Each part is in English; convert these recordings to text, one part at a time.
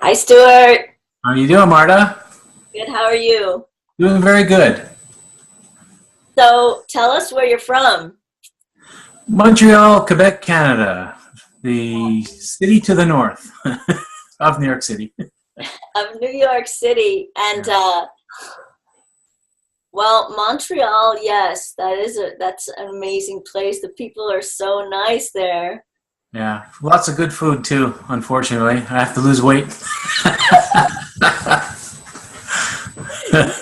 Hi, Stewart. How are you doing, Marta? Good, how are you? Doing very good. So tell us where you're from. Montreal, Quebec, Canada, the city to the north of New York City. Of New York City. And well, Montreal, yes, that's an amazing place. The people are so nice there. Yeah, lots of good food too, unfortunately. I have to lose weight.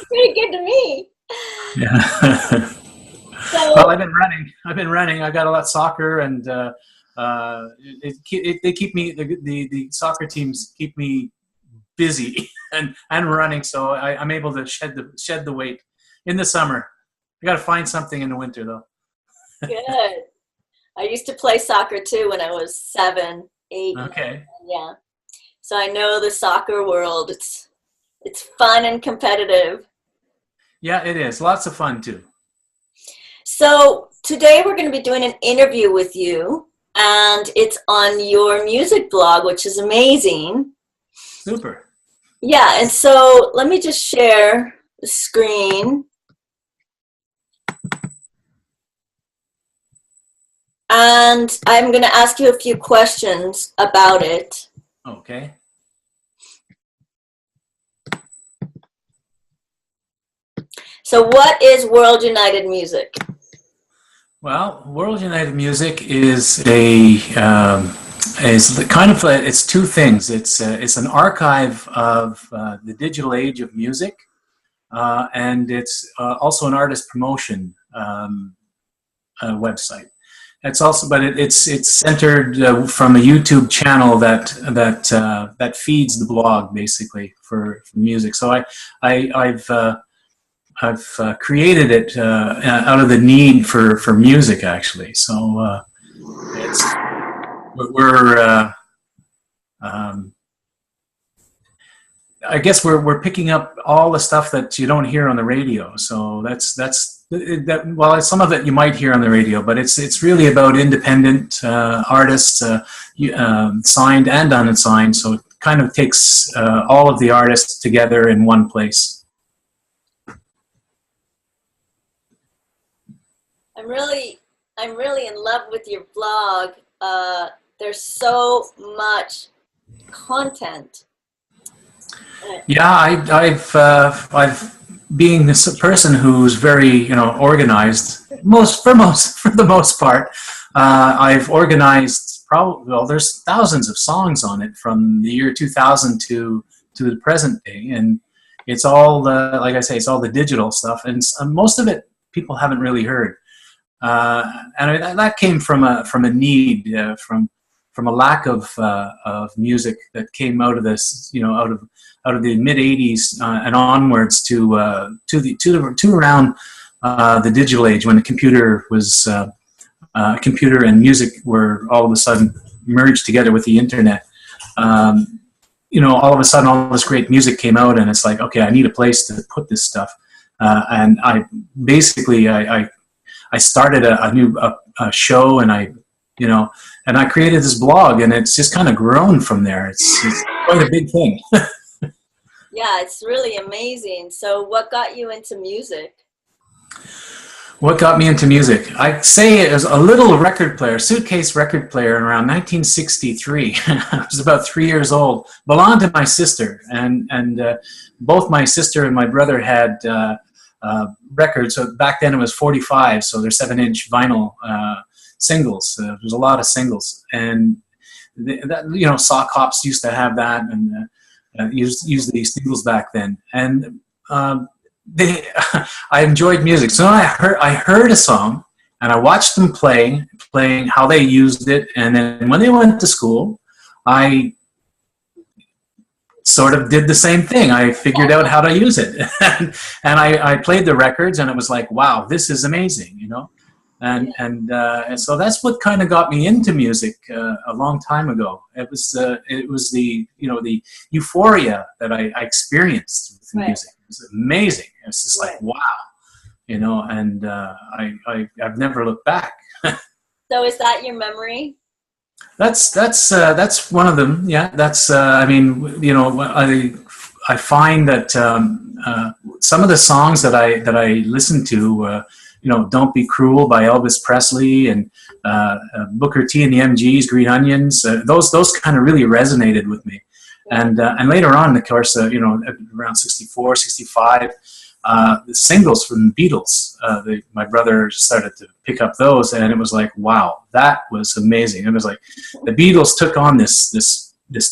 Pretty good to me. Yeah. Well, So I've been running. I got a lot of soccer, and they keep me. The soccer teams keep me busy and running, so I'm able to shed the weight in the summer. I got to find something in the winter though. good. I used to play soccer too when I was 7, 8. Okay. Yeah. So I know the soccer world. It's fun and competitive. Yeah, it is. Lots of fun too. So today we're going to be doing an interview with you, and it's on your music blog, which is amazing. Super. Yeah, and so let me just share the screen. And I'm going to ask you a few questions about it. Okay. So what is World United Music? Well, World United Music is it's two things. It's an archive of the digital age of music, and it's also an artist promotion website. It's also, but it's centered from a YouTube channel that feeds the blog basically for music. So I've created it out of the need for music, actually. So we're I guess we're picking up all the stuff that you don't hear on the radio. So well, some of it you might hear on the radio, but it's really about independent artists, signed and unsigned. So it kind of takes all of the artists together in one place. I'm really in love with your blog. There's so much content. Yeah, I've being this person who's very organized. For the most part, I've organized there's thousands of songs on it from the year 2000 to the present day, and it's all like I say, it's all the digital stuff, and most of it people haven't really heard. And that came from a need, from a lack of music that came out of this, out of the mid '80s and onwards to around the digital age, when the computer and music were all of a sudden merged together with the internet. All of a sudden, all this great music came out, and it's like, okay, I need a place to put this stuff. And I started a new show, and I created this blog, and it's just kind of grown from there. It's quite a big thing. Yeah, it's really amazing. So what got you into music? What got me into music? I'd say it was a little record player, suitcase record player around 1963. I was about 3 years old. Belonged to my sister, and both my sister and my brother had records. So back then it was 45, so they're 7-inch vinyl singles. There's a lot of singles, and sock hops used to have that, and used these singles back then. And I enjoyed music, so I heard a song, and I watched them playing how they used it, and then when they went to school, I sort of did the same thing. I figured out how to use it, and I played the records, and it was like, wow, this is amazing, and so that's what kind of got me into music a long time ago. It was the the euphoria that I experienced with music. It was amazing. It's just like, wow, and I've never looked back. So is that your memory? That's one of them. Yeah, that's I mean, you know, I find that some of the songs that I listen to, you know, "Don't Be Cruel" by Elvis Presley and Booker T and the MGs, "Green Onions," those kind of really resonated with me. And later on, of course, you know, around 64, 65, the singles from the Beatles, my brother started to pick up those, and it was like, wow, that was amazing. It was like the Beatles took on this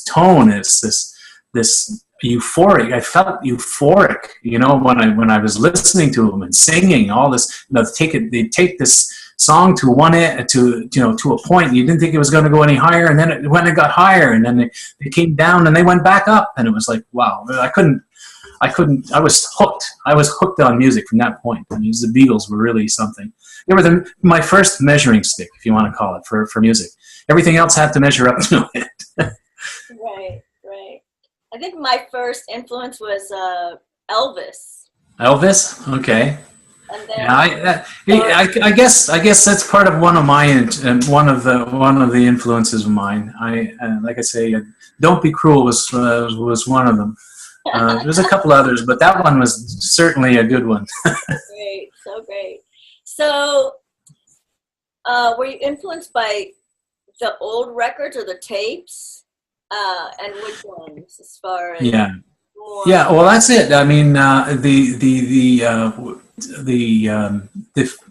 tone, this euphoric. I felt euphoric, you know, when I was listening to them and singing all this. You know, they take this song to to a point you didn't think it was going to go any higher, and then it got higher, and then they came down and they went back up, and it was like, wow, I was hooked. I was hooked on music from that point. I mean, the Beatles were really something. They were my first measuring stick, if you want to call it, for music. Everything else had to measure up to it. Right. I think my first influence was Elvis. Elvis? Okay. And then, yeah, I guess that's part of one of one of the influences of mine. Like I say, "Don't Be Cruel" was one of them. There's a couple others, but that one was certainly a good one. Great, so great. So, were you influenced by the old records or the tapes? And which ones, as far as Yeah. more? Yeah, well, that's it. I mean, the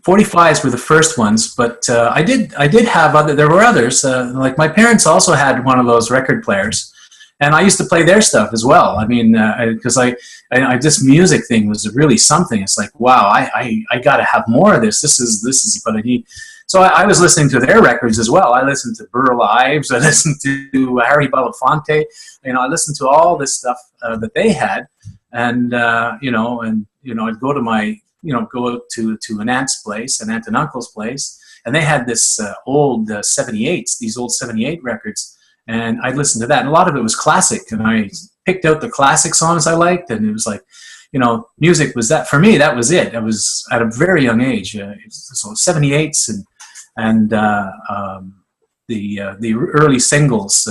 45s were the first ones, but I did have other. There were others. Like my parents also had one of those record players, and I used to play their stuff as well. I mean, because I this music thing was really something. It's like, wow, I got to have more of this. This is what I need. So I was listening to their records as well. I listened to Burl Ives. I listened to Harry Belafonte. You know, I listened to all this stuff that they had, and I'd go to go to an aunt's place, an aunt and uncle's place, and they had this old 78s, these old 78 records, and I'd listen to that. And a lot of it was classic, and I picked out the classic songs I liked, and it was like, you know, music was that for me. That was it. I was at a very young age. So 78s and the early singles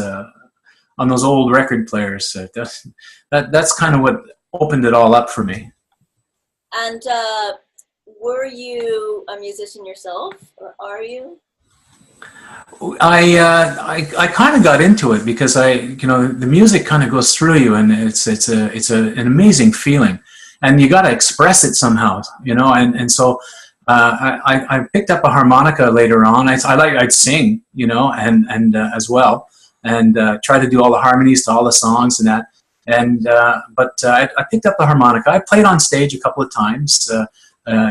on those old record players. That's kind of what opened it all up for me. And were you a musician yourself, or are you? I kind of got into it because the music kind of goes through you, and it's an amazing feeling, and you got to express it somehow, you know, and so I picked up a harmonica later on. I'd sing, you know, and as well, and try to do all the harmonies to all the songs and that. And but I picked up the harmonica. I played on stage a couple of times,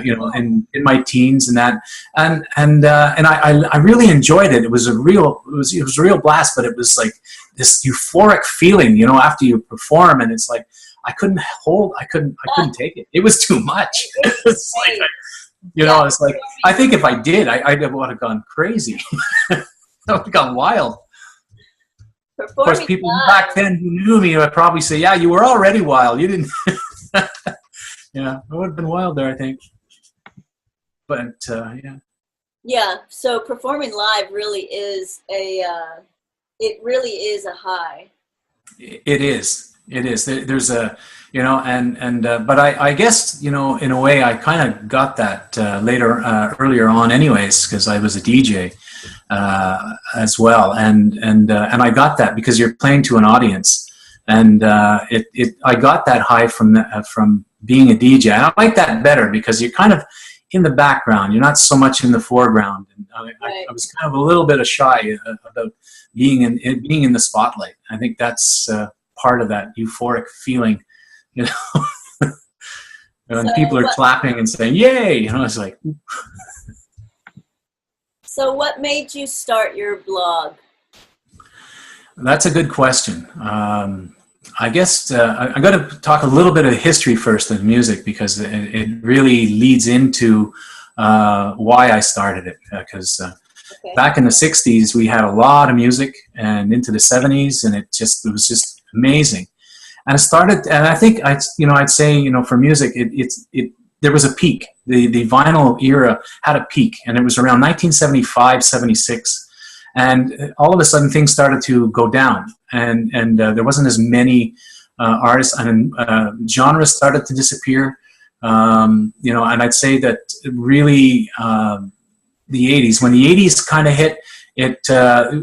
you know, in my teens and that, and I really enjoyed it. It was a real blast. But it was like this euphoric feeling, you know, after you perform, and it's like I couldn't take it. It was too much. It's like, you know, it's like I think if I did, I would have gone crazy. I would have gone wild. Of course, people back then who knew me would probably say, "Yeah, you were already wild. You didn't." Yeah, I would have been wild there, I think. But yeah. Yeah. So performing live really is it really is a high. It is. There's a, you know, but I guess, you know, in a way, I kind of got that earlier on, anyways, because I was a DJ. As well, and I got that because you're playing to an audience, and I got that high from being a DJ. And I like that better because you're kind of in the background. You're not so much in the foreground. And I was kind of a little bit shy about being in the spotlight. I think that's part of that euphoric feeling, you know. When people are clapping and saying "Yay!" you know, it's like. So what made you start your blog? That's a good question. I guess I got to talk a little bit of history first in music because it really leads into why I started it. Because back in the 60s, we had a lot of music, and into the 70s, and it was just amazing. And it started, and I think I'd say, you know, for music, there was a peak. The vinyl era had a peak, and it was around 1975, 76. and all of a sudden things started to go down, and there wasn't as many artists, and genres started to disappear. You know, and I'd say that really the 80s, when the 80s kind of hit,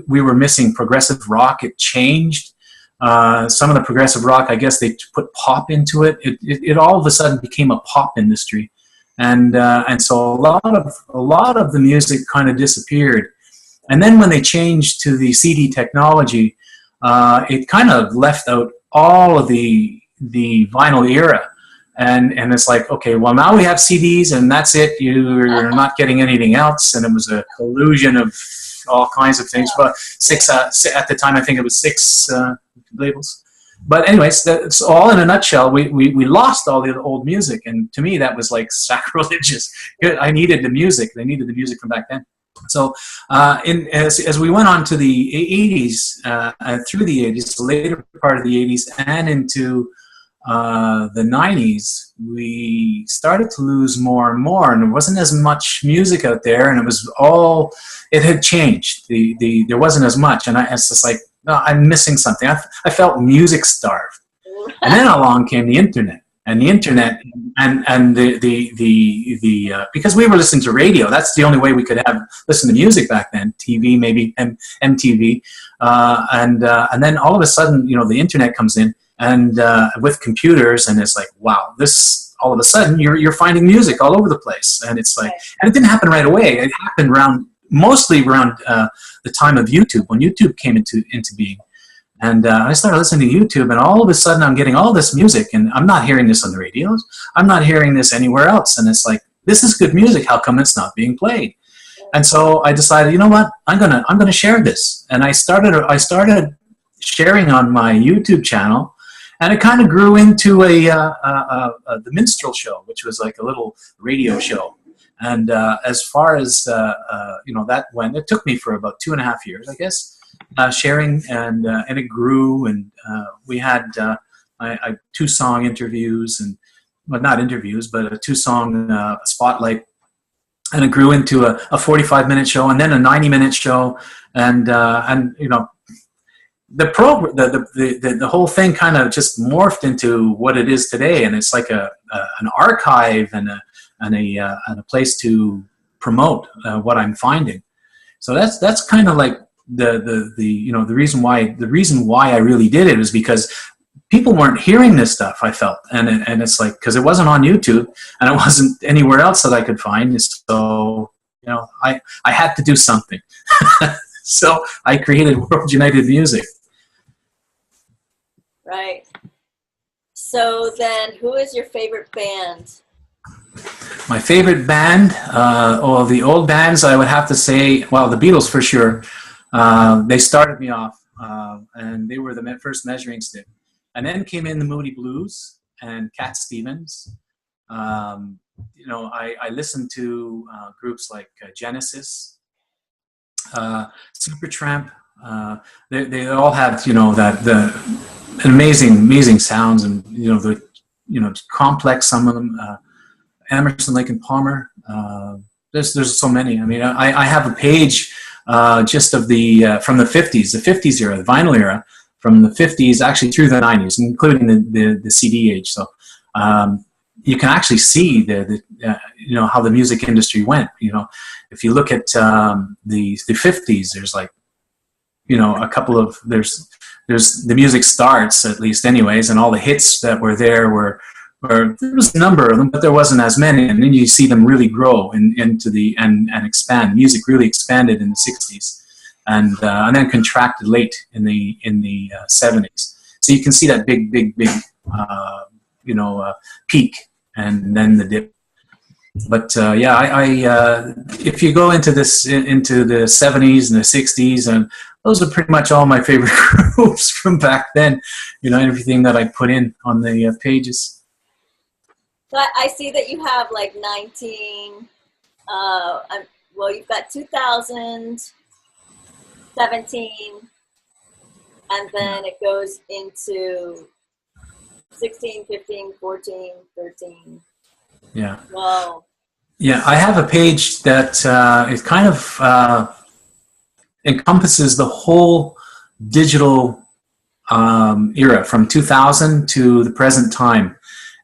we were missing progressive rock. It changed. Some of the progressive rock, I guess they put pop into it. It all of a sudden became a pop industry, and so a lot of the music kind of disappeared. And then when they changed to the CD technology, it kind of left out all of the vinyl era. And it's like, okay, well, now we have CDs and that's it. You're not getting anything else. And it was a collusion of all kinds of things. But at the time, I think it was six labels. But anyways, that's all in a nutshell. We lost all the old music. And to me, that was like sacrilegious. I needed the music. They needed the music from back then. So as we went on to the 80s, through the 80s, the later part of the 80s and into the 90s, we started to lose more and more, and there wasn't as much music out there, and it had changed. There wasn't as much, and it's just like, no, I'm missing something. I felt music starved. And then along came the internet, and because we were listening to radio, that's the only way we could listen to music back then. TV, maybe MTV, and then all of a sudden, you know, the internet comes in. And with computers, and it's like, wow, this, all of a sudden you're finding music all over the place, and it's like, and it didn't happen right away. It happened mostly around the time of YouTube, when YouTube came into being, and I started listening to YouTube, and all of a sudden I'm getting all this music, and I'm not hearing this on the radios, I'm not hearing this anywhere else, and it's like, this is good music. How come it's not being played? And so I decided, you know what, I'm gonna share this, and I started sharing on my YouTube channel. And it kind of grew into the minstrel show, which was like a little radio show. And as far as you know, that went, it took me for about 2.5 years, I guess, sharing, and it grew. And we had 2-song interviews, and well, not interviews, but a 2-song spotlight. And it grew into a 45-minute show, and then a 90-minute show, and you know. The whole thing kind of just morphed into what it is today, and it's like an archive and a place to promote what I'm finding. So that's kind of like the you know, the reason why I really did it was because people weren't hearing this stuff, I felt, and it's like, because it wasn't on YouTube and it wasn't anywhere else that I could find. So, you know, I had to do something. So I created World United Music. Right. So then, who is your favorite band? My favorite band, or the old bands, I would have to say, well, the Beatles for sure. They started me off, and they were the first measuring stick. And then came in the Moody Blues and Cat Stevens. You know, I listened to groups like Genesis, Supertramp. They all had, you know, the amazing sounds, and you know, complex, some of them. Emerson, Lake and Palmer. There's so many. I mean, I have a page just of from the 50s, the 50s era, the vinyl era, from the 50s actually through the 90s, including the CD age. So you can actually see you know, how the music industry went. You know, if you look at the 50s, there's like, you know, a couple of there's the music starts, at least anyways, and all the hits that were there were there was a number of them, but there wasn't as many. And then you see them really grow into and expand. Music really expanded in the 60s, and then contracted late in the 70s. So you can see that big you know, peak, and then the dip. But yeah, if you go into the 70s and the 60s, and those are pretty much all my favorite groups from back then. You know, everything that I put in on the pages. So I see that you have like 19. Well, you've got 2000, 17, and then it goes into 16, 15, 14, 13. Yeah. Wow. Yeah, I have a page that is kind of encompasses the whole digital era from 2000 to the present time.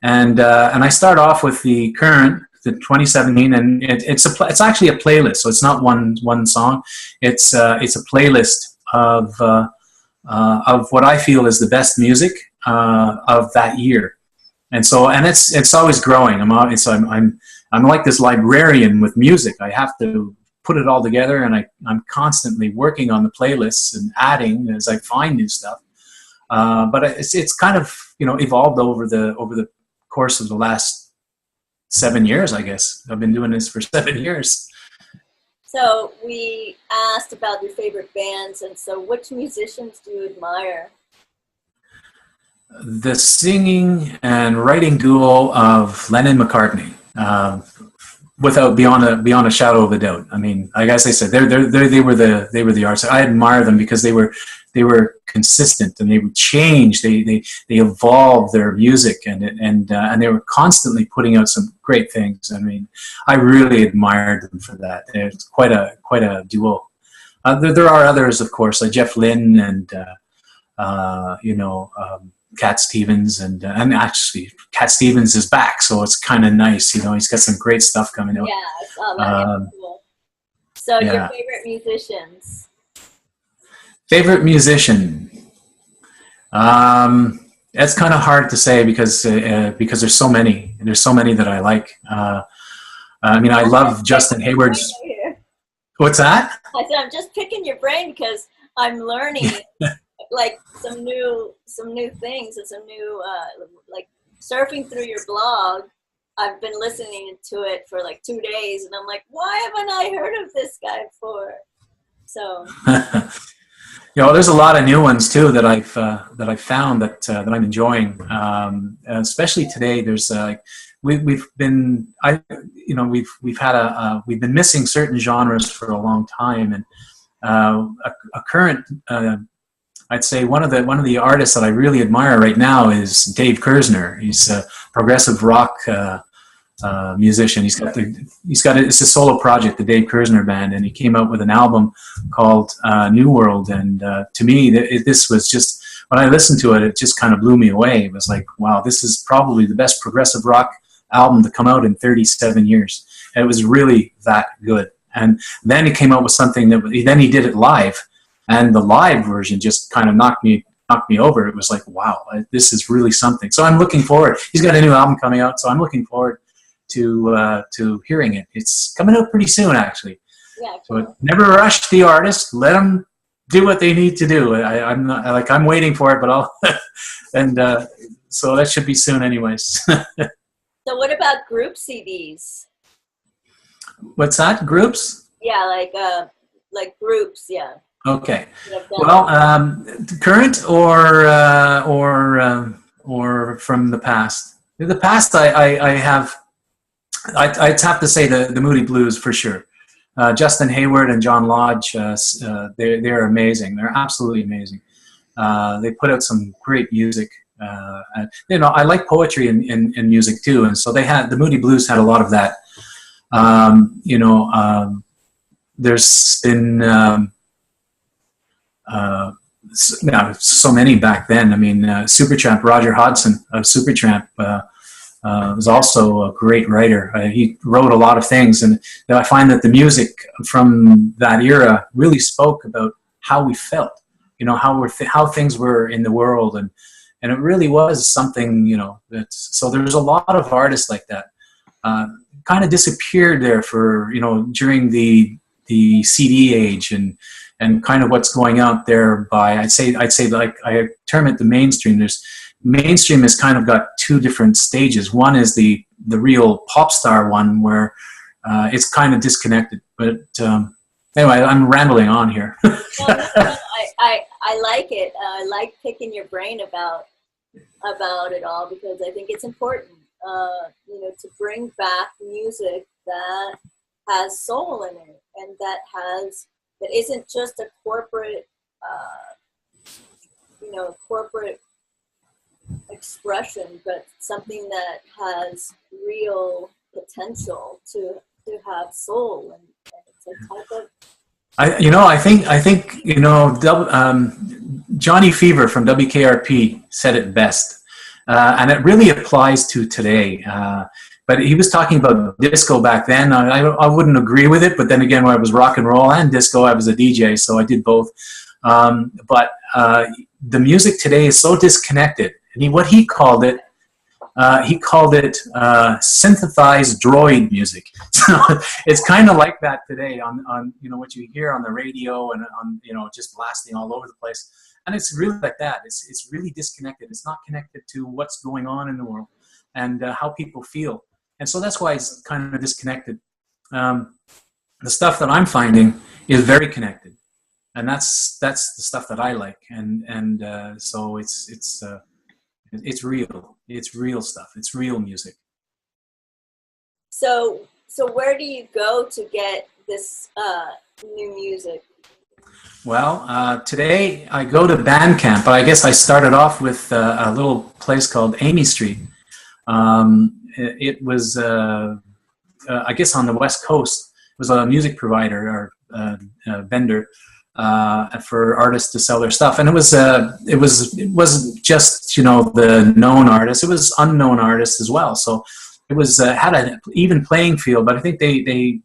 And I start off with the current, the 2017, and it's actually a playlist. So it's not one song. It's a playlist of what I feel is the best music of that year. And so, and it's always growing. I'm like this librarian with music. I have to put it all together, and I'm constantly working on the playlists and adding as I find new stuff. But it's kind of, you know, evolved over the course of the last 7 years, I guess. I've been doing this for 7 years. So we asked about your favorite bands, and so which musicians do you admire? The singing and writing duo of Lennon McCartney, without beyond a shadow of a doubt. I mean, like as I said, they were the artists. I admire them because they were consistent, and they would change. They evolved their music, and they were constantly putting out some great things. I mean, I really admired them for that. It's quite a duo. There are others, of course, like Jeff Lynne and Cat Stevens, and actually Cat Stevens is back, so it's kind of nice. You know, he's got some great stuff coming out. Yeah, I saw that. Cool. So yeah. Your favorite musicians? Favorite musician? It's kind of hard to say because there's so many. There's so many that I like. I mean, I love Justin Hayward's. What's that? I said I'm just picking your brain because I'm learning. Like some new things and some new like surfing through your blog. I've been listening to it for like 2 days, and I'm like, why haven't I heard of this guy before? So there's a lot of new ones too that I've found that I'm enjoying. Especially today, there's we've been missing certain genres for a long time, and a current. I'd say one of the artists that I really admire right now is Dave Kersner. He's a progressive rock musician. It's a solo project, the Dave Kersner Band, and he came out with an album called New World. And to me, this was just, when I listened to it, it just kind of blew me away. It was like, wow, this is probably the best progressive rock album to come out in 37 years. And it was really that good. And then he came out with something then he did it live. And the live version just kind of knocked me over. It was like, wow, this is really something. So I'm looking forward. He's got a new album coming out, so I'm looking forward to hearing it. It's coming out pretty soon, actually. Yeah. Cool. So never rush the artist. Let them do what they need to do. I'm not like I'm waiting for it, but I'll and so that should be soon, anyways. So what about group CDs? What's that? Groups? Yeah, like groups. Yeah. Okay. Well, current or from the past. The past, I'd have to say the Moody Blues for sure. Justin Hayward and John Lodge, they're amazing. They're absolutely amazing. They put out some great music. I like poetry and music too, and so the Moody Blues had a lot of that. There's been. So many back then. I mean, Supertramp, Roger Hodgson of Supertramp was also a great writer. He wrote a lot of things, and I find that the music from that era really spoke about how we felt, how things were in the world, and it really was something, so there's a lot of artists like that. Kind of disappeared there for, during the CD age and kind of what's going out there by, I'd say like I term it the mainstream. Mainstream has kind of got two different stages. One is the real pop star one where it's kind of disconnected. But anyway, I'm rambling on here. No, I like it. I like picking your brain about it all because I think it's important, to bring back music that has soul in it and that isn't just a corporate, corporate expression, but something that has real potential to have soul, and it's a type of I think Johnny Fever from WKRP said it best, and it really applies to today. But he was talking about disco back then. I wouldn't agree with it, but then again, when I was rock and roll and disco, I was a DJ, so I did both. But the music today is so disconnected. And what he called it synthesized droid music. So it's kind of like that today on what you hear on the radio and on just blasting all over the place. And it's really like that. It's really disconnected. It's not connected to what's going on in the world and how people feel. And so that's why it's kind of disconnected. The stuff that I'm finding is very connected, and that's the stuff that I like. And so it's real. It's real stuff. It's real music. So where do you go to get this new music? Well, today I go to Bandcamp, but I guess I started off with a little place called Amy Street. It was, I guess, on the West Coast. It was a music provider or vendor for artists to sell their stuff, and it wasn't just the known artists. It was unknown artists as well. So it was had an even playing field. But I think you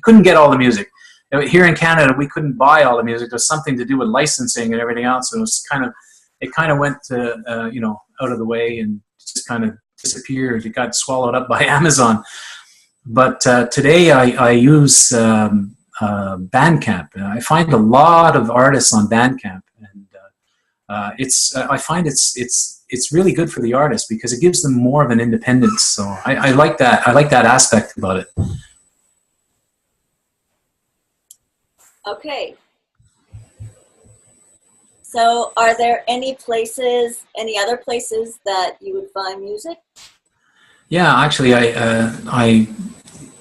couldn't get all the music. Here in Canada, we couldn't buy all the music. There was something to do with licensing and everything else. And it kind of went to out of the way and just kind of disappeared. It got swallowed up by Amazon. But today I use Bandcamp. I find a lot of artists on Bandcamp, and I find it's really good for the artist because it gives them more of an independence. So I like that. I like that aspect about it. Okay. So are there any other places that you would find music? Yeah, actually, I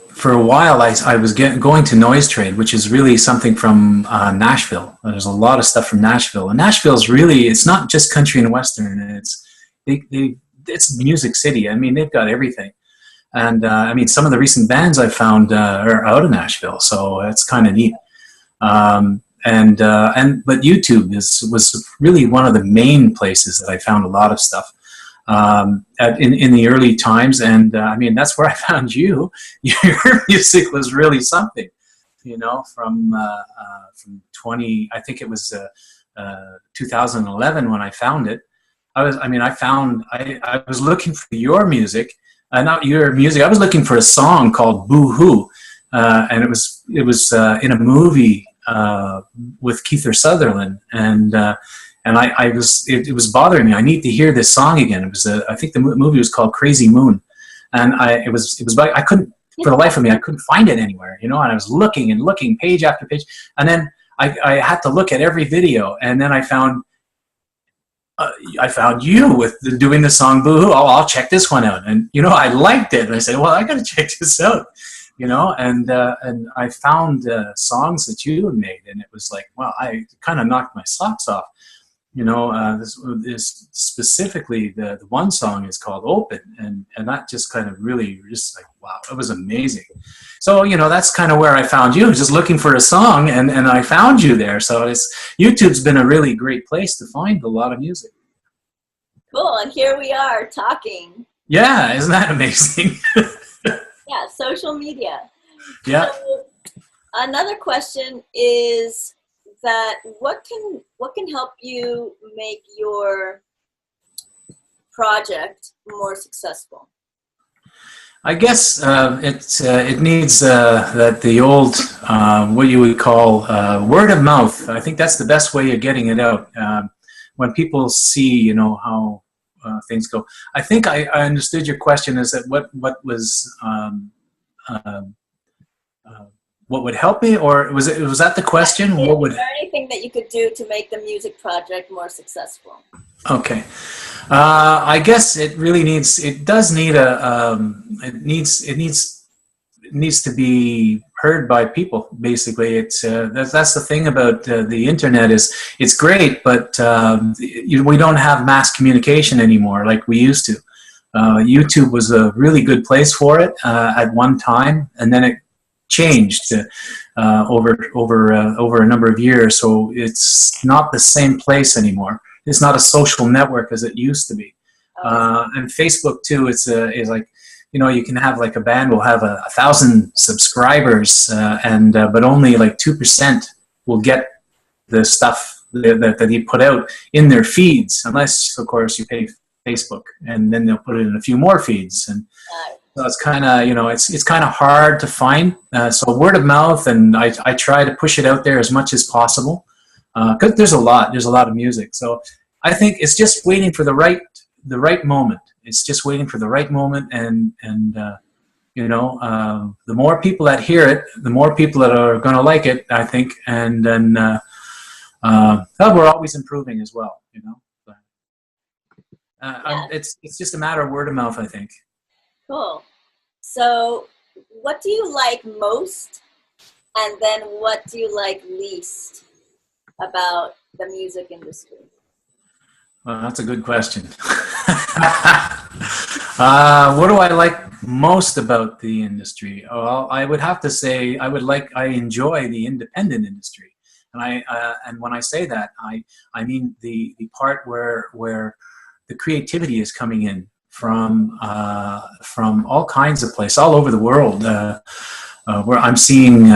for a while I was going to Noise Trade, which is really something from Nashville. There's a lot of stuff from Nashville, and Nashville's really, it's not just country and western. It's Music City. I mean, they've got everything, and I mean, some of the recent bands I found are out of Nashville, so it's kind of neat. But YouTube was really one of the main places that I found a lot of stuff in the early times, and I mean, that's where I found you. Your music was really something, from 20. I think it was 2011 when I found it. I was looking for your music, not your music. I was looking for a song called Boo Hoo, and it was in a movie with Kiefer Sutherland, and it was bothering me. I need to hear this song again. It was I think the movie was called Crazy Moon, and I couldn't, for the life of me, I couldn't find it anywhere, and I was looking and looking page after page, and then I had to look at every video, and then I found you with doing the song Boo Hoo. I'll check this one out, and I liked it, and I said, well, I got to check this out. And I found songs that you had made, and it was like, wow, I kind of knocked my socks off. This specifically, the one song is called Open, and that just kind of really just like, wow, it was amazing. So, that's kind of where I found you, just looking for a song, and I found you there. So YouTube's been a really great place to find a lot of music. Cool, and here we are talking. Yeah, isn't that amazing? Yeah, social media. Yeah. So, another question is that what can help you make your project more successful? I guess it needs that the old what you would call word of mouth. I think that's the best way of getting it out. When people see, how things go. I think I understood your question is that what would help me, or was that the question? Is there anything that you could do to make the music project more successful? Okay, I guess it really needs. It does need it needs to be heard by people. Basically, it's that's the thing about the internet is it's great, but we don't have mass communication anymore like we used to. YouTube was a really good place for it at one time, and then it changed over a number of years. So it's not the same place anymore. It's not a social network as it used to be. And Facebook too, is like, you know, you can have like a band will have 1,000 subscribers, but only like 2% will get the stuff that you put out in their feeds, unless of course you pay Facebook, and then they'll put it in a few more feeds. And so it's kind of, you know, it's kind of hard to find. So word of mouth, and I try to push it out there as much as possible, because there's a lot of music. So I think it's just waiting for the right moment. It's just waiting for the right moment, and you know, the more people that hear it, the more people that are going to like it, I think, and then we're always improving as well, you know. It's just a matter of word of mouth, I think. Cool. So, what do you like most, and then what do you like least about the music industry? Well, that's a good question. What do I like most about the industry? Well, I would have to say I enjoy the independent industry, and and when I say that, I mean the part where the creativity is coming in from all kinds of places, all over the world, where I'm seeing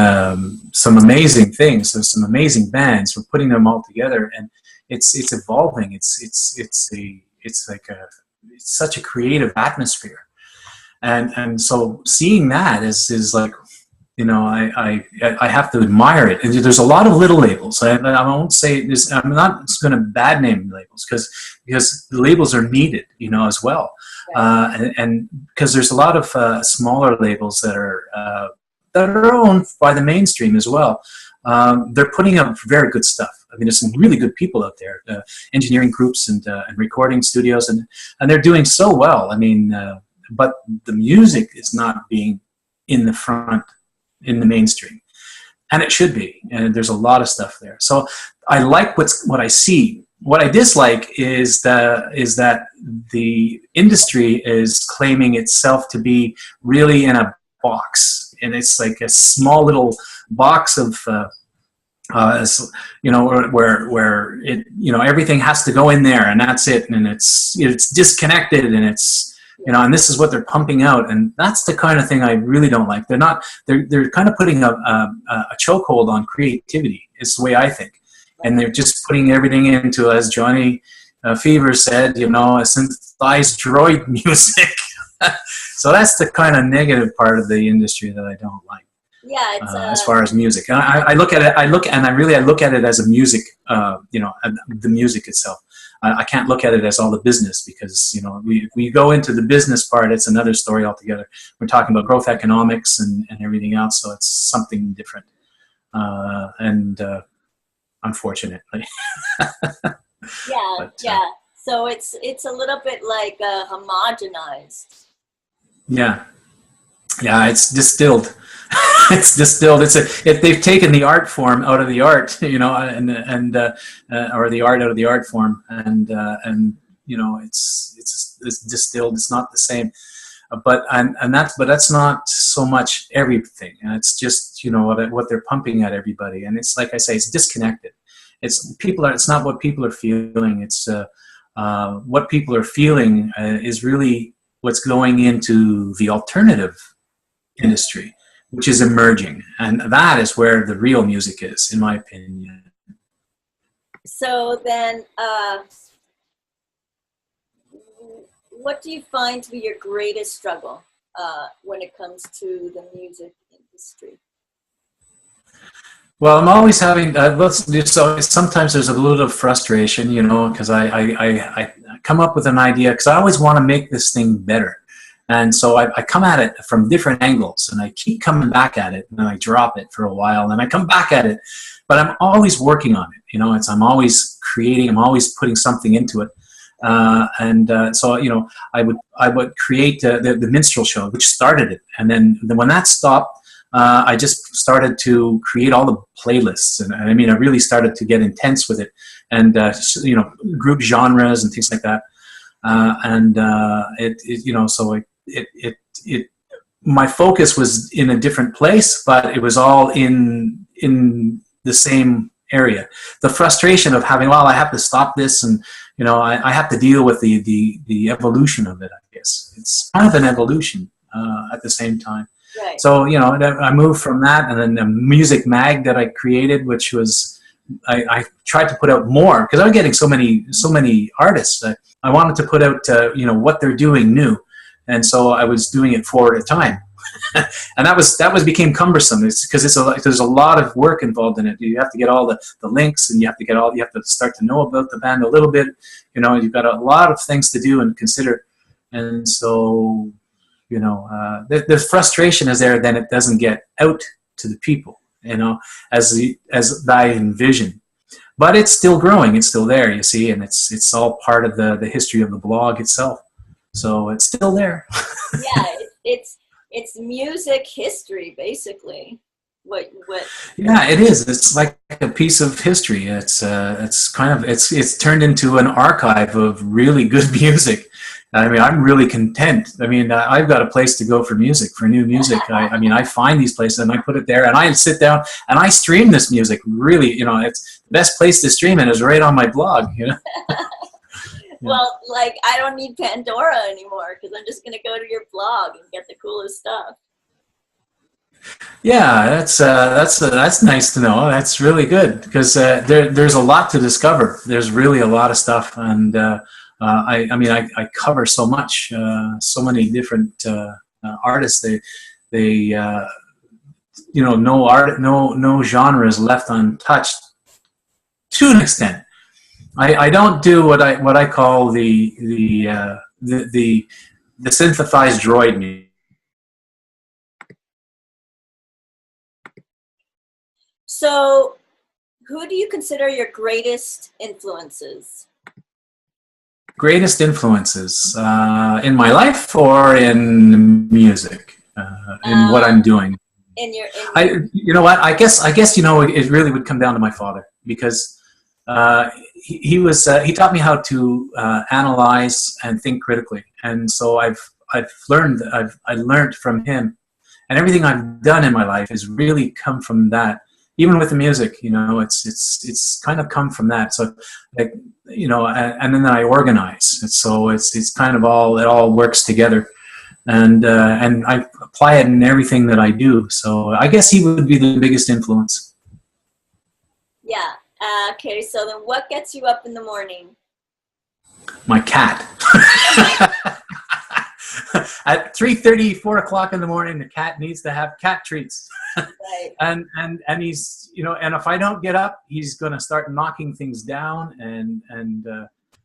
some amazing things. There's some amazing bands. We're putting them all together, and it's evolving. It's such a creative atmosphere, and so seeing that is like, you know, I have to admire it. And there's a lot of little labels. I won't say this. I'm not going to bad name labels because the labels are needed, you know, as well. And because there's a lot of smaller labels that are owned by the mainstream as well. They're putting up very good stuff. I mean, there's some really good people out there, engineering groups and recording studios, and they're doing so well. I mean, but the music is not being in the front, in the mainstream, and it should be. And there's a lot of stuff there. So I like what I see. What I dislike is that the industry is claiming itself to be really in a box, and it's like a small little box of you know, where it, you know, everything has to go in there, and that's it, and it's disconnected, and it's, you know, and this is what they're pumping out, and that's the kind of thing I really don't like. They're kind of putting a chokehold on creativity. It's the way I think, and they're just putting everything into, as Johnny Fever said, you know, a synthesized droid music. So that's the kind of negative part of the industry that I don't like. Yeah, it's as far as music, and I look at it. I look at it as a music. You know, the music itself. I can't look at it as all the business, because, you know, we go into the business part, it's another story altogether. We're talking about growth economics and everything else, so it's something different. Unfortunately. Yeah. So it's a little bit like homogenized. Yeah, it's distilled. It's distilled. If they've taken the art form out of the art, you know, or the art out of the art form, and you know, it's distilled. It's not the same, but that's not so much everything. And it's just, you know, what they're pumping at everybody, and it's like I say, it's disconnected. It's not what people are feeling. It's what people are feeling is really what's going into the alternative industry, which is emerging, and that is where the real music is, in my opinion. So then, what do you find to be your greatest struggle when it comes to the music industry? Well, I'm always having, so sometimes there's a little frustration, you know, because I come up with an idea, because I always want to make this thing better. And so I come at it from different angles, and I keep coming back at it, and then I drop it for a while, and I come back at it. But I'm always working on it, you know. I'm always creating. I'm always putting something into it. So, you know, I would create the minstrel show, which started it, and then when that stopped, I just started to create all the playlists, and I mean, I really started to get intense with it, and you know, group genres and things like that. You know, so it my focus was in a different place, but it was all in the same area. The frustration of having, well, I have to stop this, and I have to deal with the evolution of it. I guess it's kind of an evolution at the same time. Right. So I moved from that, and then the music mag that I created, which was I tried to put out more because I was getting so many artists. I wanted to put out what they're doing new, and so I was doing it 4 at a time. And that became cumbersome. It's because there's a lot of work involved in it. You have to get all the links, and you have to start to know about the band a little bit. You've got a lot of things to do and consider, and so the frustration is there. Then it doesn't get out to the people, as I envision. But it's still growing. It's still there. You see, and it's all part of the history of the blog itself. So it's still there. Yeah, it's music history, basically. What? Yeah, it is. It's like a piece of history. It's turned into an archive of really good music. I mean, I'm really content. I mean, I've got a place to go for music, for new music. I find these places and I put it there, and I sit down and I stream this music. Really, it's the best place to stream it is right on my blog. Well, I don't need Pandora anymore because I'm just going to go to your blog and get the coolest stuff. Yeah, that's nice to know. That's really good because there's a lot to discover. There's really a lot of stuff, and I cover so much, so many different artists. They no genre is left untouched to an extent. I don't do what I call the synthesized droid music. So, who do you consider your greatest influences? Greatest influences in my life or in music, in what I'm doing. You know what? I guess it really would come down to my father because he taught me how to analyze and think critically, and so I learned from him, and everything I've done in my life has really come from that. Even with the music, it's kind of come from that. So, and then I organize. And so it's kind of it all works together, and I apply it in everything that I do. So I guess he would be the biggest influence. Yeah. Okay. So then, what gets you up in the morning? My cat. At 3:30, 4 o'clock in the morning, the cat needs to have cat treats. Right. and he's, and if I don't get up, he's going to start knocking things down.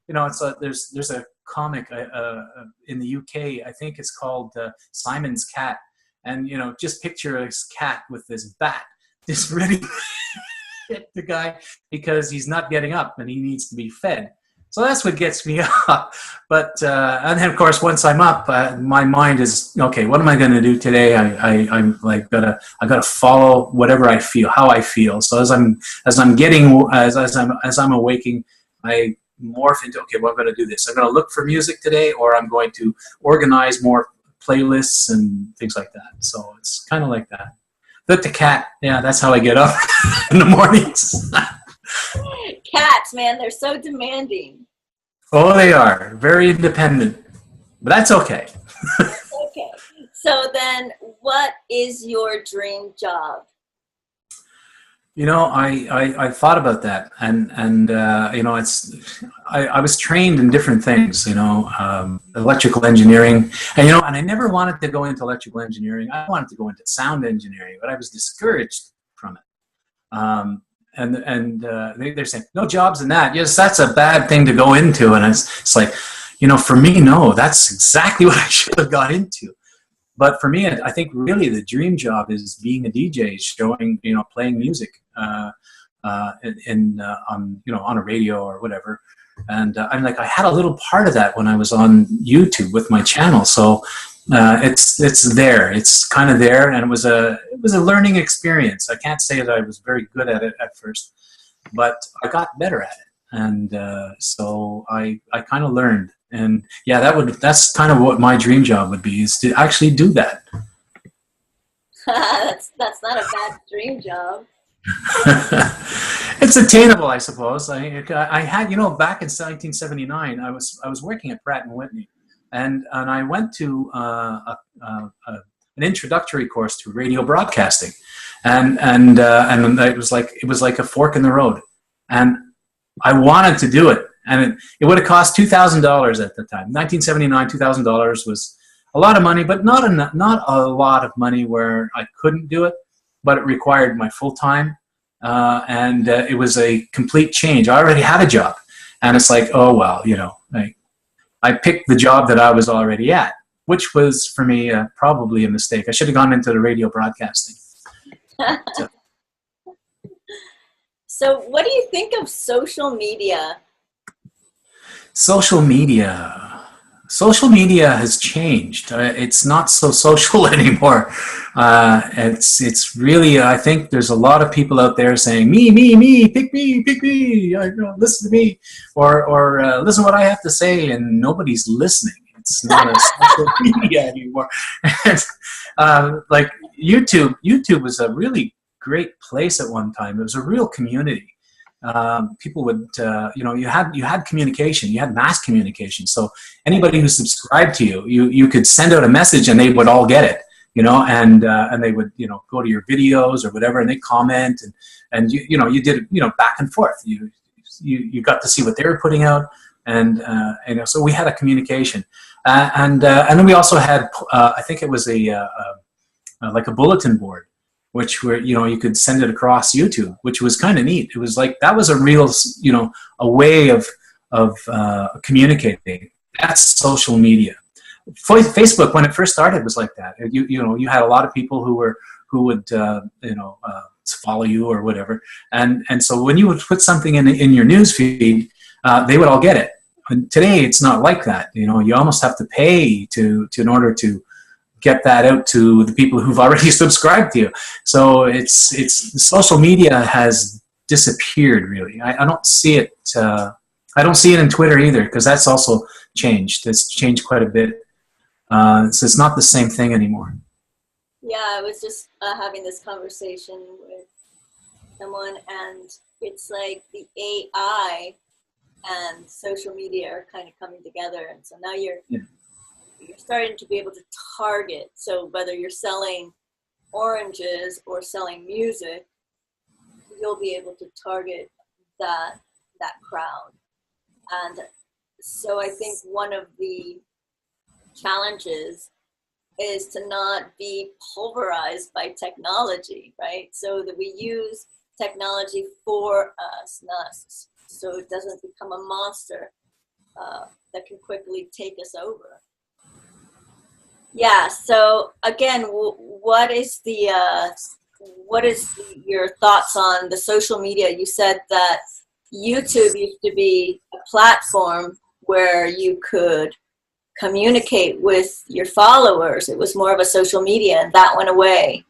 It's there's a comic in the UK, I think it's called Simon's Cat. And, just picture this cat with this bat, just ready to hit the guy because he's not getting up and he needs to be fed. So that's what gets me up. But and then of course once I'm up, my mind is okay. What am I going to do today? I'm gotta follow whatever I feel, how I feel. So as I'm awaking, I morph into okay. Well, I'm going to do this. I'm going to look for music today, or I'm going to organize more playlists and things like that. So it's kind of like that. But the cat, yeah, that's how I get up in the mornings. Cats, man, they're so demanding. Oh, they are. Very independent. But that's okay. Okay. So then, what is your dream job? I thought about that, and I was trained in different things, electrical engineering, and I never wanted to go into electrical engineering. I wanted to go into sound engineering, but I was discouraged from it. They're saying no jobs in that. Yes, that's a bad thing to go into, and it's like, for me, no, that's exactly what I should have got into. But for me, I think really the dream job is being a DJ, showing, playing music on a radio or whatever. And I had a little part of that when I was on YouTube with my channel. So it's there. It's kind of there, and it was a learning experience. I can't say that I was very good at it at first, but I got better at it. And so I kind of learned. And yeah, that's kind of what my dream job would be, is to actually do that. That's not a bad dream job. It's attainable, I suppose. I had, back in 1979, I was working at Pratt and Whitney, and I went to an introductory course to radio broadcasting, and it was like a fork in the road, and I wanted to do it, and it would have cost $2,000 at the time. 1979, $2,000 was a lot of money, but not a lot of money where I couldn't do it. But it required my full time, and it was a complete change. I already had a job, and it's like, oh well, I picked the job that I was already at, which was for me probably a mistake. I should have gone into the radio broadcasting. So, what do you think of social media? Social media has changed. It's not so social anymore. It's really, I think there's a lot of people out there saying, me, pick me, listen to me, or listen to what I have to say, and nobody's listening. It's not a social media anymore. Like YouTube was a really great place at one time. It was a real community. People would, you had communication, you had mass communication. So anybody who subscribed to you could send out a message and they would all get it, and they would, go to your videos or whatever, and they comment, and you did, back and forth. You got to see what they were putting out, and so we had a communication, and then we also had, I think it was like a bulletin board, which were, you could send it across YouTube, which was kind of neat. It was like, that was a real, a way of communicating. That's social media. Facebook, when it first started, was like that. You had a lot of people who would follow you or whatever. And so when you would put something in your news feed, they would all get it. And today it's not like that. You almost have to pay in order to get that out to the people who've already subscribed to you. So it's social media has disappeared, really. I don't see it. I don't see it in Twitter either, because that's also changed. It's changed quite a bit. So it's not the same thing anymore. Yeah, I was just having this conversation with someone, and it's like the AI and social media are kind of coming together, and so now you're starting to be able to target. So whether you're selling oranges or selling music, you'll be able to target that crowd. And so I think one of the challenges is to not be pulverized by technology, right? So that we use technology for us, not so it doesn't become a monster that can quickly take us over. Yeah. So again, what is your thoughts on the social media? You said that YouTube used to be a platform where you could communicate with your followers. It was more of a social media, and that went away.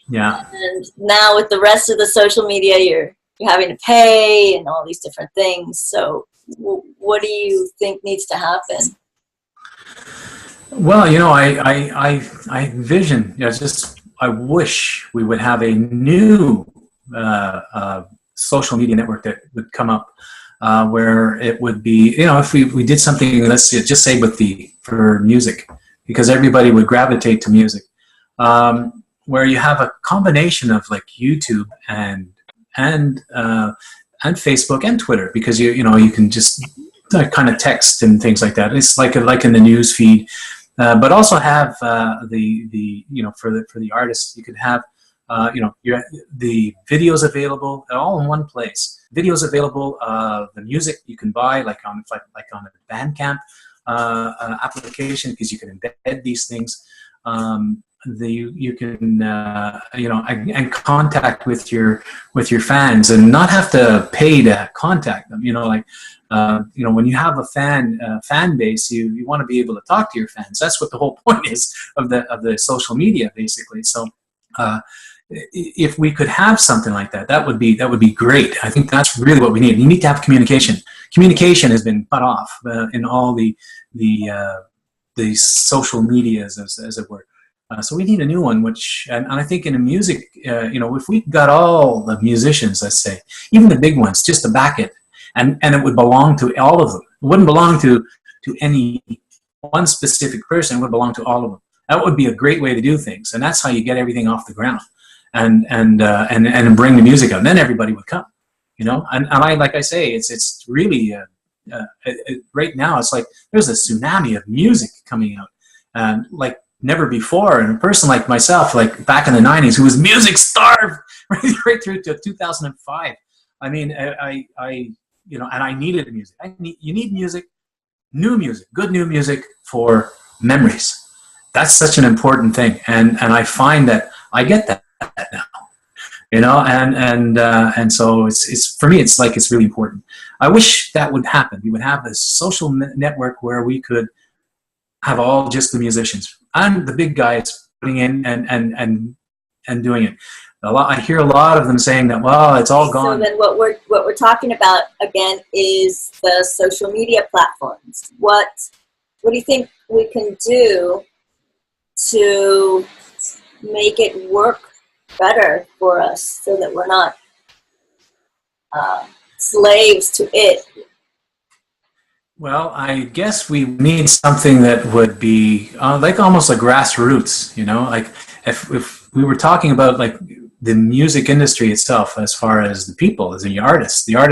Yeah. And now with the rest of the social media, you're having to pay and all these different things. So what do you think needs to happen? Well, I envision, I wish we would have a new social media network that would come up where it would be, if we did something, let's just say for music, because everybody would gravitate to music, where you have a combination of like YouTube and Facebook and Twitter, because you can just kind of text and things like that. It's like in the news feed. But also have for the artists, you could have the videos available all in one place. Videos available, the music you can buy like on a Bandcamp application, because you can embed these things. You can and contact with your fans and not have to pay to contact them. When you have a fan base, you want to be able to talk to your fans. That's what the whole point is of the social media, basically. So if we could have something like that, that would be great. I think that's really what we need. You need to have communication. Communication has been cut off in all the social medias, as it were. So we need a new one, which, and I think in the music, if we got all the musicians, let's say, even the big ones, just to back it, and it would belong to all of them. It wouldn't belong to any one specific person. It would belong to all of them. That would be a great way to do things, and that's how you get everything off the ground, and bring the music out. And then everybody would come, And I, like I say, it's really right now. It's like there's a tsunami of music coming out, and like never before. And a person like myself, like back in the '90s, who was music starved right through to 2005. I mean, and I needed music. You need music, new music, good new music for memories. That's such an important thing, and I find that I get that now, and so it's for me, it's like it's really important. I wish that would happen. We would have this social network where we could have all just the musicians and the big guys putting in and doing it. I hear a lot of them saying that, well, it's all gone. So then what we're talking about again is the social media platforms. What do you think we can do to make it work better for us so that we're not slaves to it? Well, I guess we need something that would be like almost a grassroots, like if we were talking about like the music industry itself, as far as the people, as the artists are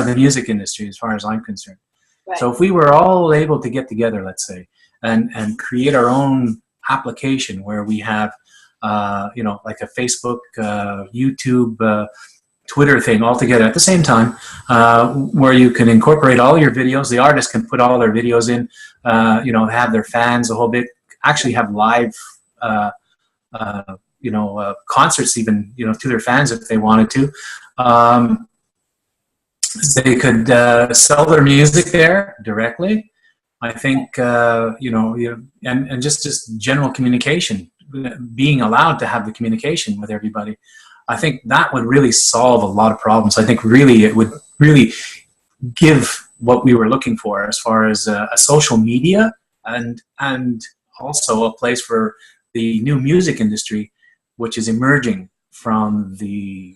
the music industry as far as I'm concerned. Right. So if we were all able to get together, let's say, and create our own application where we have, like a Facebook, YouTube, Twitter thing all together at the same time, where you can incorporate all your videos. The artists can put all their videos in, have their fans a whole bit, actually have live, concerts even, to their fans if they wanted to. They could sell their music there directly. I think, and just general communication, being allowed to have the communication with everybody. I think that would really solve a lot of problems. I think really it would really give what we were looking for as far as a social media and also a place for the new music industry, which is emerging from the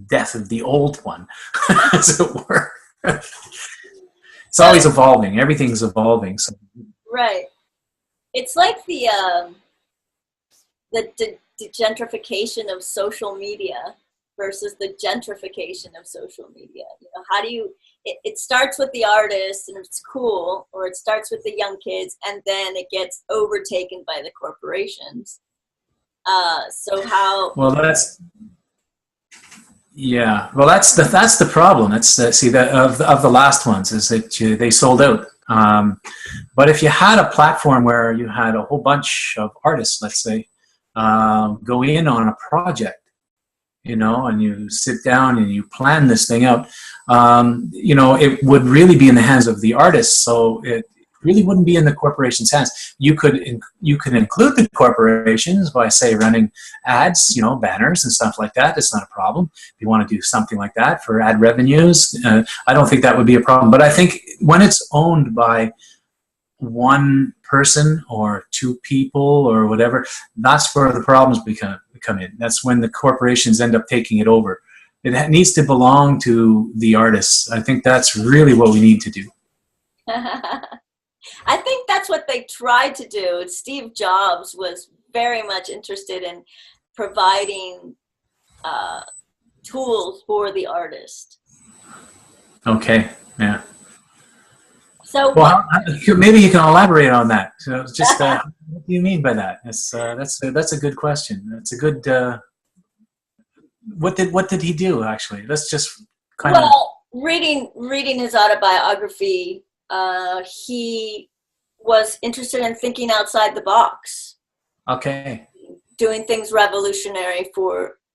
death of the old one, as it were. It's always evolving. Everything's evolving. So. Right. It's like the gentrification of social media versus the gentrification of social media. How do you? It starts with the artist and it's cool, or it starts with the young kids, and then it gets overtaken by the corporations. So how? Well, that's the problem. That's of the last ones is that they sold out. But if you had a platform where you had a whole bunch of artists, let's say, go in on a project, and you sit down and you plan this thing out, it would really be in the hands of the artists. So it really wouldn't be in the corporation's hands. You could include the corporations by, say, running ads, banners and stuff like that. It's not a problem. If you want to do something like that for ad revenues, I don't think that would be a problem. But I think when it's owned by one person or two people or whatever, that's where the problems come in. That's when the corporations end up taking it over. It needs to belong to the artists. I think that's really what we need to do. I think that's what they tried to do. Steve Jobs was very much interested in providing tools for the artist. Okay, yeah. So maybe you can elaborate on that. So just what do you mean by that? That's a good question. That's a good. What did he do actually? Let's just kind of. Well, reading his autobiography, he was interested in thinking outside the box. Okay. Doing things revolutionary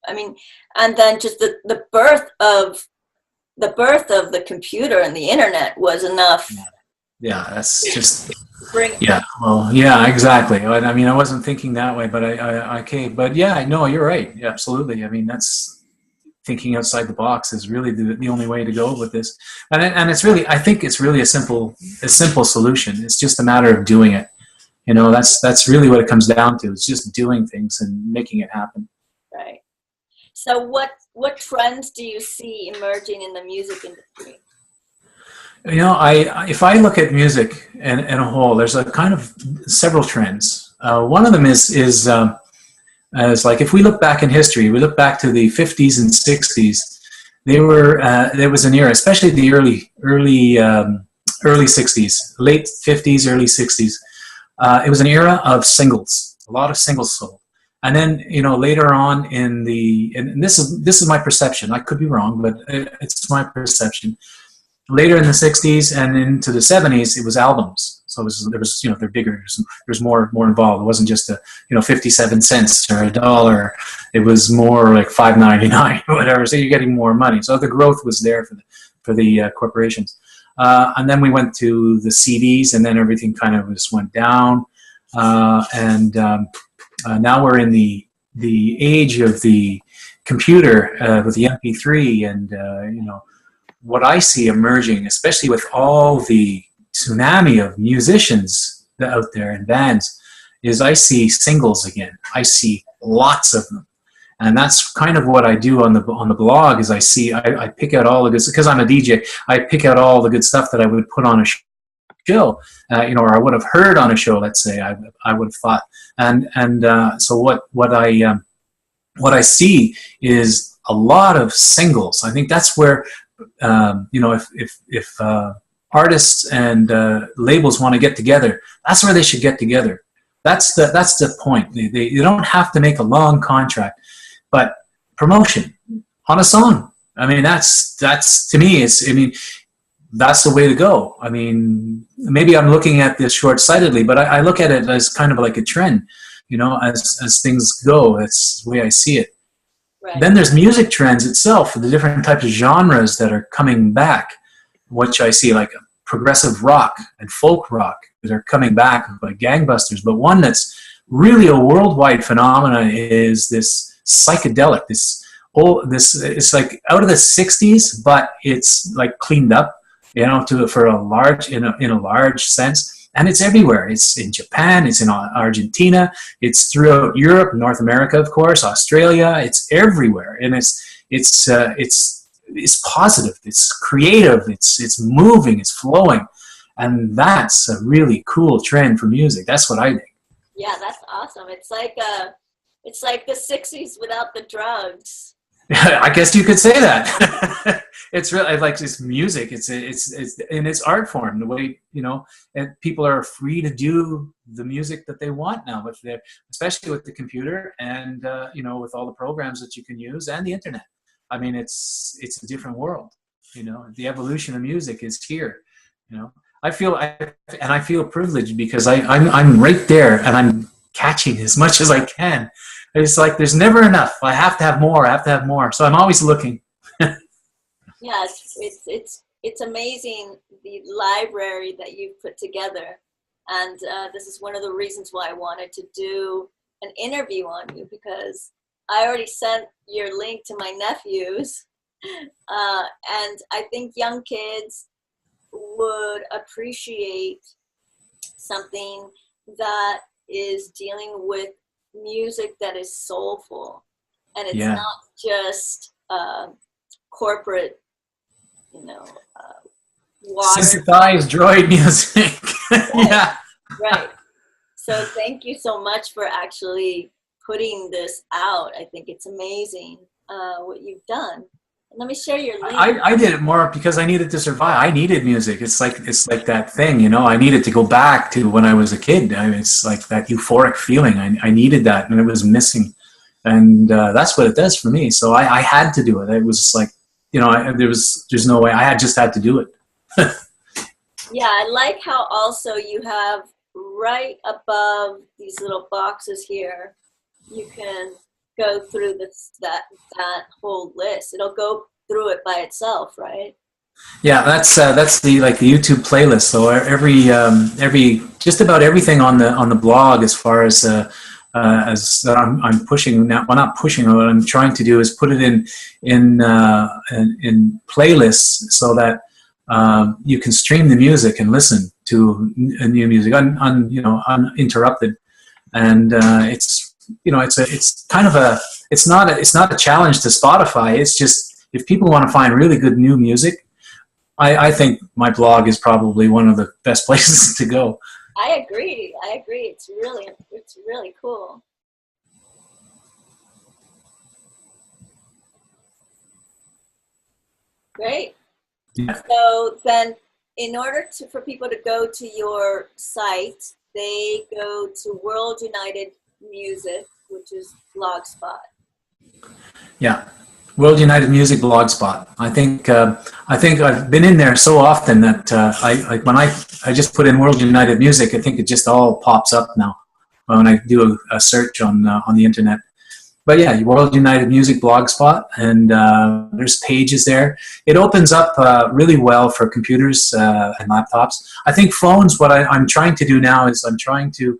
and then just the birth of the computer and the internet was enough. Yeah, that's just. Yeah. Well, yeah, exactly. I mean, I wasn't thinking that way, but okay. But yeah, no, you're right. Yeah, absolutely. I mean, that's thinking outside the box is really the only way to go with this. And it's really, I think it's really a simple solution. It's just a matter of doing it. That's really what it comes down to. It's just doing things and making it happen. Right. So what trends do you see emerging in the music industry? If I look at music in a whole, there's a kind of several trends. One of them is like, if we look back in history, we look back to the 50s and 60s. There was an era, especially the early 60s, late 50s, early 60s. It was an era of singles, a lot of singles sold. And then, later on and this is my perception. I could be wrong, but it's my perception. Later in the 60s and into the 70s, it was albums. So there was they're bigger. There's more involved. It wasn't just 57 cents or $1. It was more like $5.99 or whatever. So you're getting more money. So the growth was there for the corporations. And then we went to the CDs, and then everything kind of just went down. Now we're in the age of the computer with the MP3, and what I see emerging, especially with all the tsunami of musicians out there and bands, is I see singles again. I see lots of them, and that's kind of what I do on the blog. Is I pick out all the good, because I'm a DJ. I pick out all the good stuff that I would put on a show, or I would have heard on a show. Let's say I would have thought, so what I see is a lot of singles. I think that's where. If artists and labels want to get together, that's where they should get together. That's the point. They don't have to make a long contract, but promotion on a song. I mean, that's to me. That's the way to go. I mean, maybe I'm looking at this short-sightedly, but I look at it as kind of like a trend. As things go, that's the way I see it. Right. Then there's music trends itself, the different types of genres that are coming back, which I see like progressive rock and folk rock that are coming back like gangbusters. But one that's really a worldwide phenomenon is this psychedelic. It's like out of the 60s, but it's like cleaned up, in a large sense. And it's everywhere. It's in Japan. It's in Argentina. It's throughout Europe, North America, of course, Australia. It's everywhere, and it's positive. It's creative. It's moving. It's flowing, and that's a really cool trend for music. That's what I think. Yeah, that's awesome. It's like the 60s without the drugs. I guess you could say that. It's really like this music. It's in its art form. The way and people are free to do the music that they want now, especially with the computer and with all the programs that you can use and the internet. I mean, it's a different world. The evolution of music is here. I feel privileged because I'm right there and I'm catching as much as I can. It's like there's never enough. I have to have more. I have to have more. So I'm always looking. Yeah, it's amazing, the library that you've put together, and this is one of the reasons why I wanted to do an interview on you, because I already sent your link to my nephews, and I think young kids would appreciate something that is dealing with music that is soulful, and it's not just corporate, synthesized droid music. Right. Right. So thank you so much for actually putting this out. I think it's amazing what you've done. And let me share your link. I did it more because I needed to survive. I needed music. It's like that thing, I needed to go back to when I was a kid. It's like that euphoric feeling. I needed that, and it was missing. And that's what it does for me. So I had to do it. It was like, there's no way. I just had to do it. Yeah, I like how also you have right above these little boxes here, you can go through that whole list. It'll go through it by itself, right? Yeah, that's the YouTube playlist. So every just about everything on the blog, as far as that I'm pushing now. Well, not pushing. What I'm trying to do is put it in playlists so that you can stream the music and listen to new music uninterrupted, and it's kind of it's not a challenge to Spotify. It's just if people want to find really good new music, I think my blog is probably one of the best places to go. I agree. It's really cool. Great. Yeah. So then, in order for people to go to your site, they go to World United Music, which is Blogspot. Yeah, World United Music Blogspot. I think I've been in there so often that when I just put in World United Music, I think it just all pops up now when I do a search on the internet. But yeah, World United Music Blogspot, and there's pages there. It opens up really well for computers and laptops. I think phones, what I'm trying to do now is I'm trying to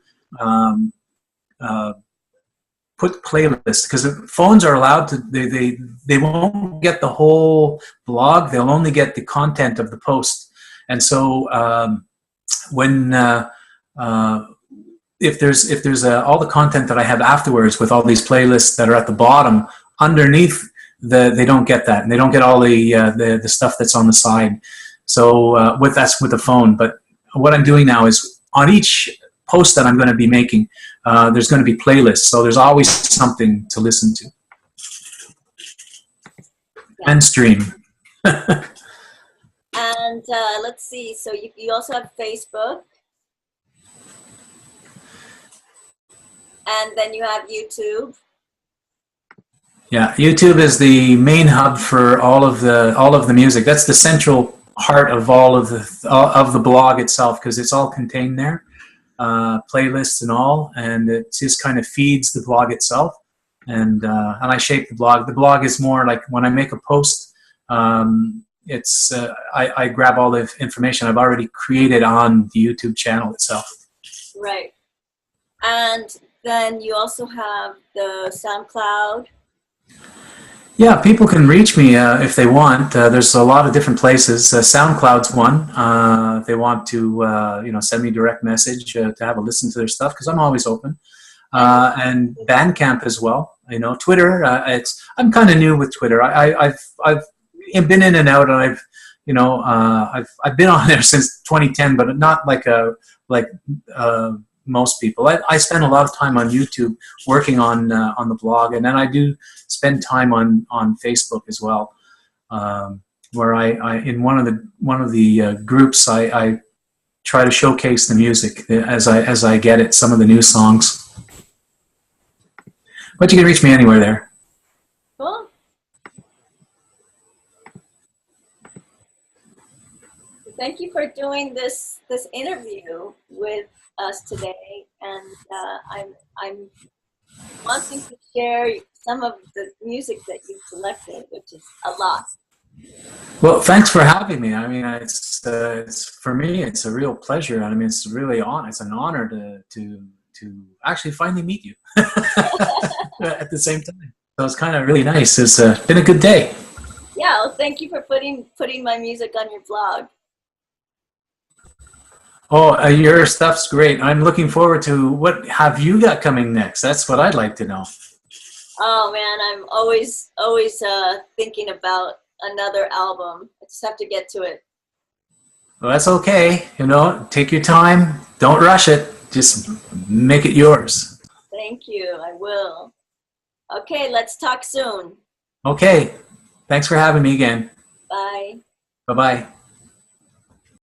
put playlists, because phones are allowed to, they won't get the whole blog, they'll only get the content of the post. And so when if there's all the content that I have afterwards with all these playlists that are at the bottom, underneath they don't get that, and they don't get all the stuff that's on the side. So that's with the phone. But what I'm doing now is on each post that I'm going to be making, there's going to be playlists, so there's always something to listen to and stream. And let's see, so you also have Facebook. And then you have YouTube. Yeah, YouTube is the main hub for all of the music. That's the central heart of all of the blog itself, because it's all contained there, playlists and all, and it just kind of feeds the blog itself. And I shape the blog. The blog is more like when I make a post, it's I grab all the information I've already created on the YouTube channel itself. Right. And then you also have the SoundCloud. Yeah, people can reach me if they want. There's a lot of different places. SoundCloud's one. If they want to, send me a direct message to have a listen to their stuff, because I'm always open. And Bandcamp as well. Twitter. I'm kind of new with Twitter. I've been in and out, and I've been on there since 2010, but not like most people. I spend a lot of time on YouTube working on the blog, and then I do spend time on Facebook as well, where I in one of the groups I try to showcase the music as I get it, some of the new songs. But you can reach me anywhere there. Cool. Thank you for doing this interview with us today, and I'm wanting to share some of the music that you've selected, which is a lot. Well, thanks for having me. I mean, it's for me, it's a real pleasure. I mean, it's an honor to actually finally meet you at the same time. So it's kind of really nice. It's been a good day. Yeah, well, thank you for putting my music on your blog. Oh, your stuff's great. I'm looking forward to what have you got coming next. That's what I'd like to know. Oh man, I'm always thinking about another album. I just have to get to it. Well, that's okay. Take your time. Don't rush it. Just make it yours. Thank you. I will. Okay, let's talk soon. Okay. Thanks for having me again. Bye. Bye-bye.